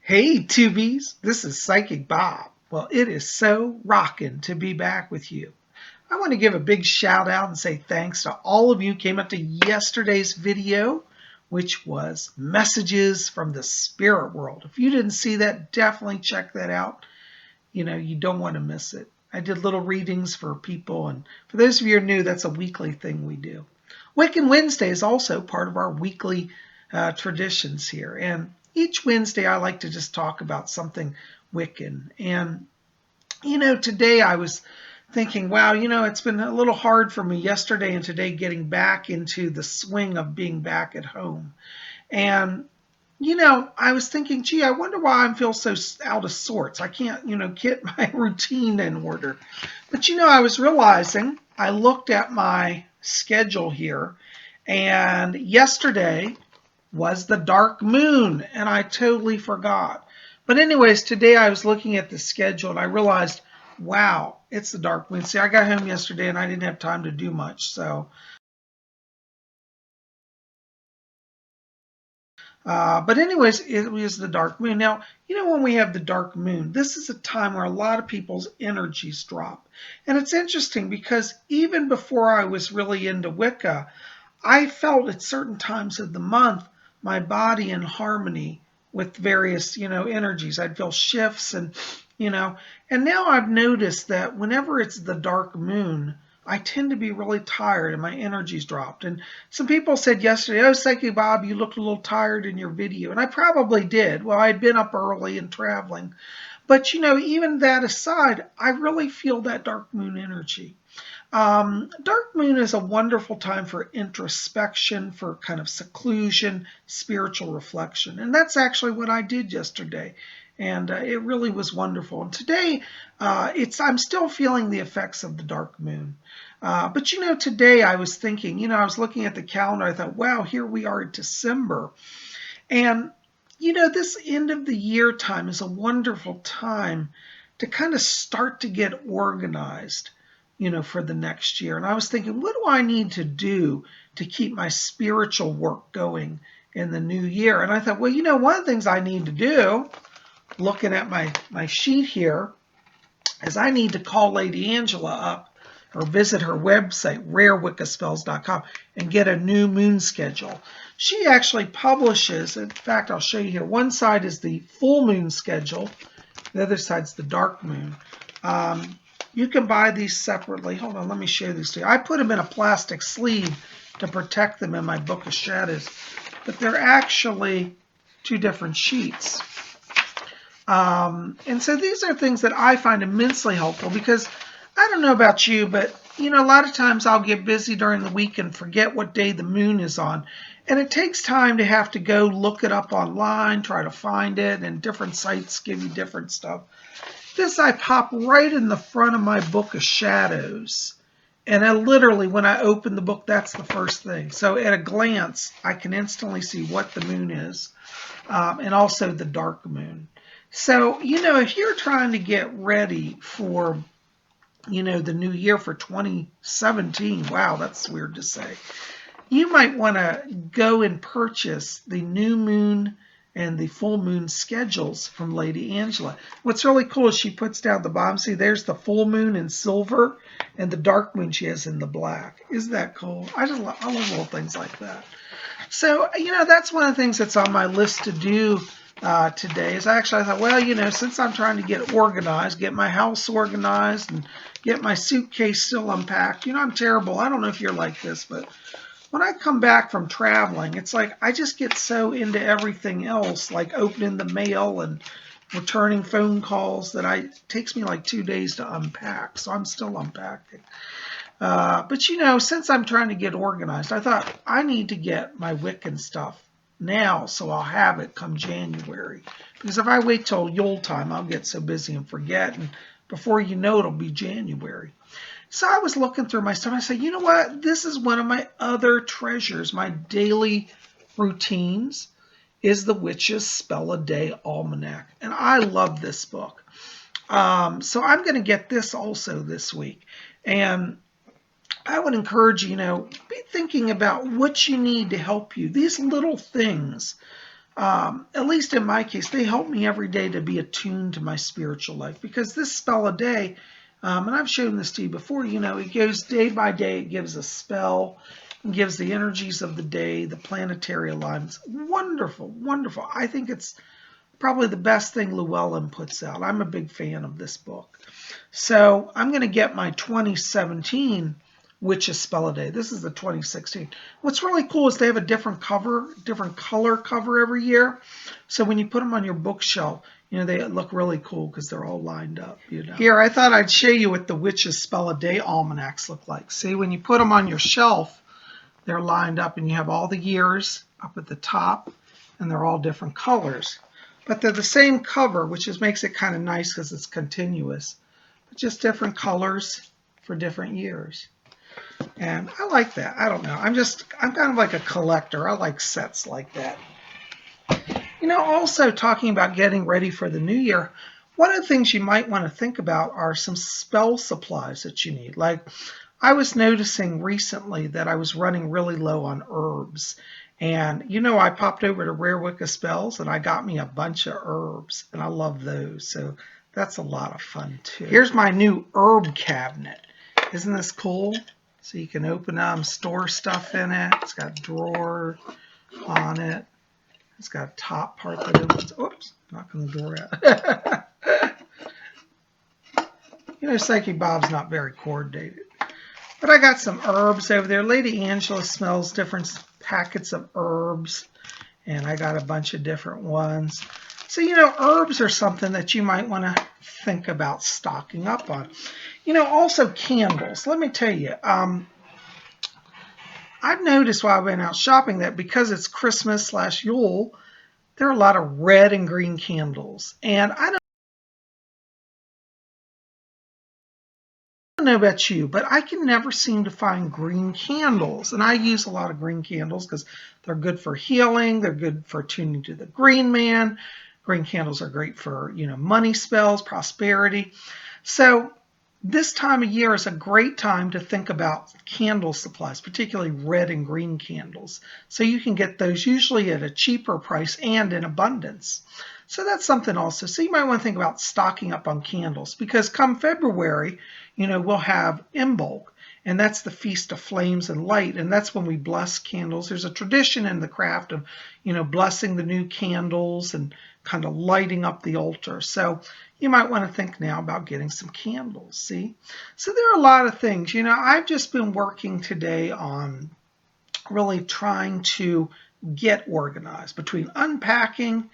Hey, tubies, this is Psychic Bob. Well, it is so rockin' to be back with you. I want to give a big shout out and say thanks to all of you who came up to yesterday's video, which was Messages from the Spirit World. If you didn't see that, definitely check that out. You don't want to miss it. I did little readings for people, and for those of you who are new, that's a weekly thing we do. Wiccan Wednesday is also part of our weekly traditions here, and each Wednesday I like to just talk about something Wiccan. And today I was thinking, wow, it's been a little hard for me yesterday and today getting back into the swing of being back at home. And I was thinking, gee, I wonder why I feel so out of sorts. I can't, get my routine in order. But I was realizing, I looked at my schedule here, and yesterday was the dark moon, and I totally forgot. But anyways, today I was looking at the schedule and I realized, wow, it's the dark moon. See, I got home yesterday and I didn't have time to do much. But anyways, it was the dark moon. Now, when we have the dark moon, this is a time where a lot of people's energies drop. And it's interesting because even before I was really into Wicca, I felt at certain times of the month my body in harmony with various, energies. I'd feel shifts and now I've noticed that whenever it's the dark moon, I tend to be really tired and my energy's dropped. And some people said yesterday, oh, Psychic Bob, you looked a little tired in your video. And I probably did. Well, I'd been up early and traveling. But, even that aside, I really feel that dark moon energy. Dark moon is a wonderful time for introspection, for kind of seclusion, spiritual reflection. And that's actually what I did yesterday. And it really was wonderful. And today, I'm still feeling the effects of the dark moon. But today I was thinking, I was looking at the calendar. I thought, wow, here we are in December. And, this end of the year time is a wonderful time to kind of start to get organized, for the next year. And I was thinking, what do I need to do to keep my spiritual work going in the new year? And I thought, well, one of the things I need to do, looking at my sheet here, is I need to call Lady Angela up or visit her website, rarewiccaspells.com, and get a new moon schedule. She actually publishes, in fact, I'll show you here. One side is the full moon schedule. The other side's the dark moon. You can buy these separately. Hold on, let me share these to you. I put them in a plastic sleeve to protect them in my Book of Shadows, but they're actually two different sheets. And so these are things that I find immensely helpful because I don't know about you, but a lot of times I'll get busy during the week and forget what day the moon is on. And it takes time to have to go look it up online, try to find it, and different sites give you different stuff. This I pop right in the front of my Book of Shadows. And I literally, when I open the book, that's the first thing. So at a glance, I can instantly see what the moon is, and also the dark moon. So, if you're trying to get ready for, the new year for 2017, wow, that's weird to say. You might want to go and purchase the new moon and the full moon schedules from Lady Angela. What's really cool is she puts down the bottom. See, there's the full moon in silver and the dark moon she has in the black. Isn't that cool? I love little things like that. So, that's one of the things that's on my list to do today is I thought, well, since I'm trying to get organized, get my house organized and get my suitcase still unpacked. I'm terrible. I don't know if you're like this, but when I come back from traveling, it's like I just get so into everything else, like opening the mail and returning phone calls, that it takes me like 2 days to unpack. So I'm still unpacking. But since I'm trying to get organized, I thought I need to get my Wiccan stuff now so I'll have it come January. Because if I wait till Yule time, I'll get so busy and forget. And before you know it, it'll be January. So I was looking through my stuff. I said, you know what? This is one of my other treasures. My daily routines is the Witch's Spell a Day Almanac. And I love this book. So I'm going to get this also this week. And I would encourage you, be thinking about what you need to help you. These little things at least in my case, they help me every day to be attuned to my spiritual life. Because this spell a day, and I've shown this to you before, it goes day by day. It gives a spell, it gives the energies of the day, the planetary alignments. Wonderful, wonderful. I think it's probably the best thing Llewellyn puts out. I'm a big fan of this book. So I'm going to get my 2017 Witchy Spell a Day. This is the 2016. What's really cool is they have a different cover, different color cover every year. So when you put them on your bookshelf, they look really cool because they're all lined up. Here, I thought I'd show you what the Witchy Spell a Day almanacs look like. See, when you put them on your shelf, they're lined up and you have all the years up at the top and they're all different colors. But they're the same cover, which just makes it kind of nice because it's continuous. But just different colors for different years. And I like that. I don't know. I'm kind of like a collector. I like sets like that. Also talking about getting ready for the new year, one of the things you might want to think about are some spell supplies that you need. Like I was noticing recently that I was running really low on herbs. And I popped over to Rare Wicca Spells and I got me a bunch of herbs. And I love those. So that's a lot of fun too. Here's my new herb cabinet. Isn't this cool? So you can open them, store stuff in it. It's got a drawer on it. It's got a top part that opens. Oops, knocking the door out. Psyche Bob's not very coordinated. But I got some herbs over there. Lady Angela smells different packets of herbs. And I got a bunch of different ones. So, herbs are something that you might want to think about stocking up on. Also candles. Let me tell you, I've noticed while I went out shopping that because it's Christmas/Yule, there are a lot of red and green candles. And I don't know about you, but I can never seem to find green candles. And I use a lot of green candles because they're good for healing. They're good for tuning to the green man. Green candles are great for, money spells, prosperity. So this time of year is a great time to think about candle supplies, particularly red and green candles. So you can get those usually at a cheaper price and in abundance. So that's something also. So you might want to think about stocking up on candles because come February, we'll have Imbolc. And that's the Feast of Flames and Light. And that's when we bless candles. There's a tradition in the craft of, blessing the new candles and kind of lighting up the altar. So you might want to think now about getting some candles, see? So there are a lot of things. I've just been working today on really trying to get organized between unpacking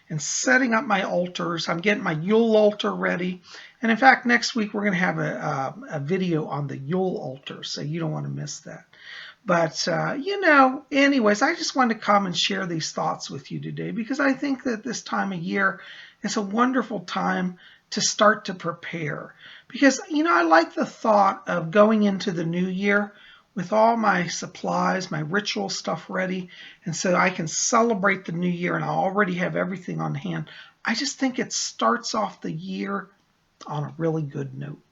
and setting up my altars. I'm getting my Yule altar ready. And in fact, next week we're going to have a video on the Yule altar, so you don't want to miss that. But, anyways, I just wanted to come and share these thoughts with you today because I think that this time of year is a wonderful time to start to prepare. Because, I like the thought of going into the new year with all my supplies, my ritual stuff ready, and so I can celebrate the new year and I already have everything on hand. I just think it starts off the year on a really good note,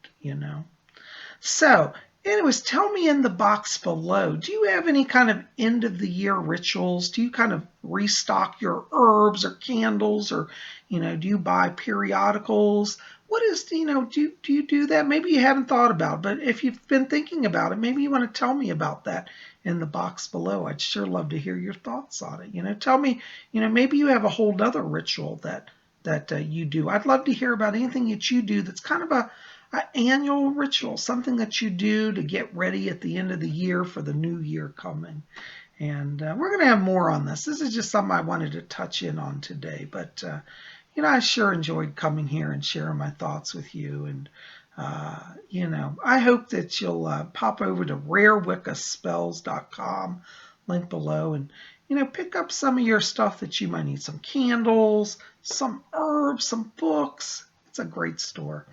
So, anyways, tell me in the box below, do you have any kind of end of the year rituals? Do you kind of restock your herbs or candles or, do you buy periodicals? What is, do you do that? Maybe you haven't thought about it, but if you've been thinking about it, maybe you want to tell me about that in the box below. I'd sure love to hear your thoughts on it. Tell me, maybe you have a whole other ritual that you do. I'd love to hear about anything that you do that's kind of an annual ritual, something that you do to get ready at the end of the year for the new year coming. And we're going to have more on this. This is just something I wanted to touch in on today. But, I sure enjoyed coming here and sharing my thoughts with you. And, I hope that you'll pop over to rarewiccaspells.com, link below, and, pick up some of your stuff that you might need. Some candles, some herbs, some books. It's a great store,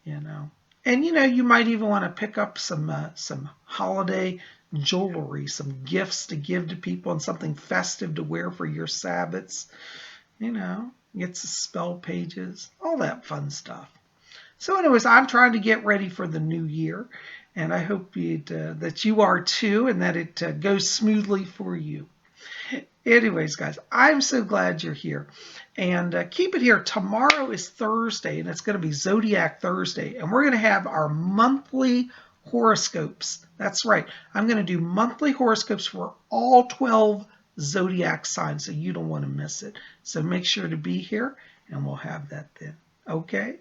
And, you might even want to pick up some holiday jewelry, some gifts to give to people and something festive to wear for your Sabbats. Get some spell pages, all that fun stuff. So anyways, I'm trying to get ready for the new year, and I hope that you are too, and that it goes smoothly for you. Anyways, guys, I'm so glad you're here. And keep it here. Tomorrow is Thursday, and it's going to be Zodiac Thursday. And we're going to have our monthly horoscopes. That's right. I'm going to do monthly horoscopes for all 12 Zodiac signs, so you don't want to miss it. So make sure to be here, and we'll have that then. Okay?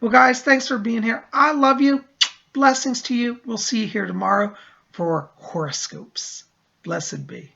Well, guys, thanks for being here. I love you. Blessings to you. We'll see you here tomorrow for horoscopes. Blessed be.